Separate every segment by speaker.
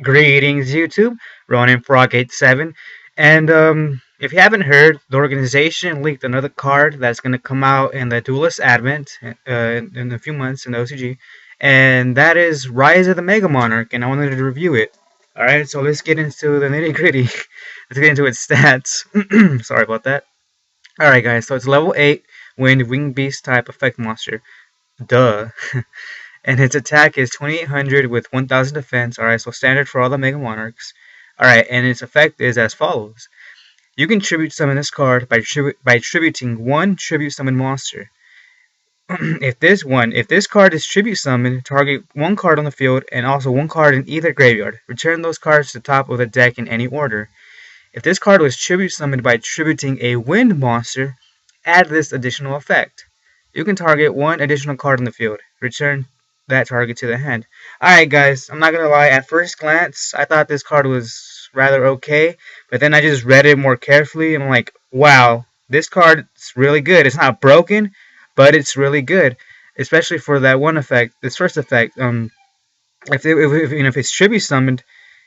Speaker 1: Greetings, YouTube. Ronin Frog87. And if you haven't heard, the organization leaked another card that's going to come out in the Duelist Advent in a few months in the OCG. And that is Raiza the Mega Monarch, and I wanted to review it. Alright, so let's get into the nitty gritty. Let's get into its stats. Sorry about that. Alright, guys, so it's level 8 Wind Wing Beast type effect monster. Duh. And its attack is 2800 with 1000 defense. Alright, so standard for all the Mega Monarchs. Alright, and its effect is as follows. You can tribute summon this card by tributing one tribute summon monster. if this card is tribute summoned, target one card on the field and also one card in either graveyard. Return those cards to the top of the deck in any order. If this card was tribute summoned by tributing a wind monster, add this additional effect. You can target one additional card on the field. Return that target to the hand. Alright guys, I'm not gonna lie, at first glance I thought this card was rather okay, but then I just read it more carefully and I'm like, wow, this card's really good. It's not broken, but it's really good. Especially for that one effect, this first effect. If it's tribute summoned,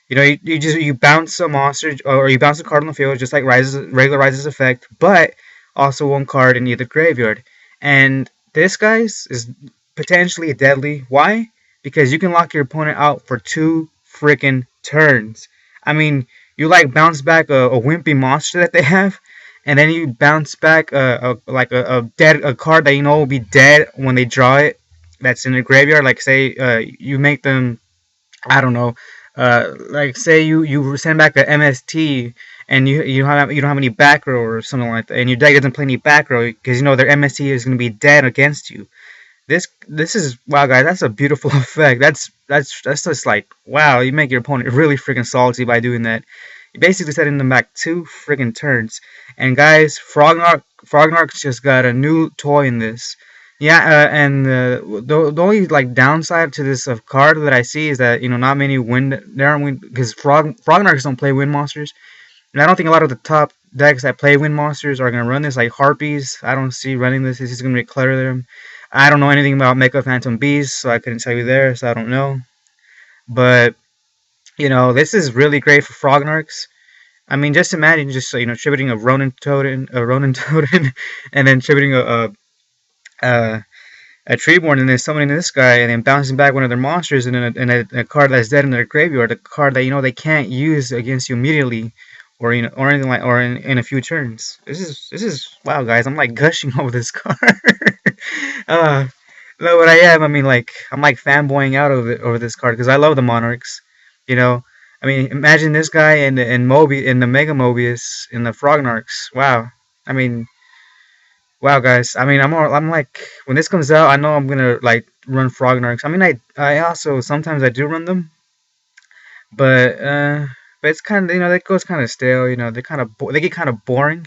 Speaker 1: you bounce a monster or you bounce a card on the field just like regular Rise's effect, but also one card in either graveyard. And this guys is potentially deadly. Why? Because you can lock your opponent out for 2 freaking turns. I mean, you like bounce back a wimpy monster that they have, and then you bounce back a card that you know will be dead when they draw it. That's in the graveyard. Like say you make them, I don't know. Like say you send back a MST and you don't have any back row or something like that, and your deck doesn't play any back row because you know their MST is going to be dead against you. This is wow, guys. That's a beautiful effect. That's just like wow. You make your opponent really freaking salty by doing that. You basically setting them back 2 freaking turns. And guys, Frognark's just got a new toy in this. Yeah, and the only like downside to this card that I see is that not many there aren't wind because Frognarks don't play wind monsters, and I don't think a lot of the top decks that play wind monsters are gonna run this. Like Harpies, I don't see running this. This is gonna declare them. I don't know anything about Mecha Phantom Beast, so I couldn't tell you there, so I don't know. But this is really great for Frognarks. I mean, just imagine tributing a Ronin Totem, and then tributing a Treeborn, and then summoning this guy, and then bouncing back one of their monsters, and then a card that's dead in their graveyard, a card that they can't use against you immediately, or or anything like, or in a few turns. This is wow, guys. I'm like gushing over this card. No, what I am. I mean, like I'm like fanboying out over this card because I love the Monarchs. I mean, imagine this guy in the Mega Mobius in the Frognarks. Wow. I mean, wow, guys. I mean, I'm like when this comes out, I know I'm gonna like run Frognarks. I mean, I also sometimes I do run them, but it's kind of that goes kind of stale. They get kind of boring.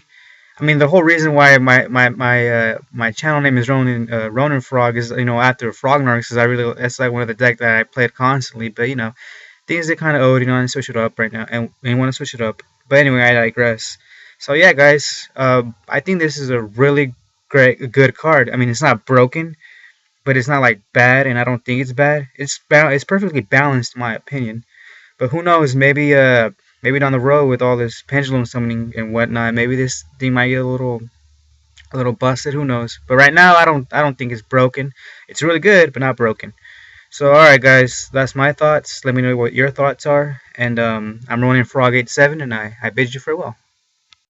Speaker 1: I mean, the whole reason why my channel name is Ronin Frog is after Frognarks is that's like one of the decks that I played constantly. But things are kind of old, and switch it up right now, and want to switch it up. But anyway, I digress. So yeah, guys, I think this is a really good card. I mean, it's not broken, but it's not like bad, and I don't think it's bad. It's perfectly balanced in my opinion. But who knows? Maybe down the road with all this pendulum summoning and whatnot, maybe this thing might get a little busted. Who knows? But right now, I don't think it's broken. It's really good, but not broken. So alright, guys, that's my thoughts. Let me know what your thoughts are. And I'm Ronin Frog 87, and I bid you farewell.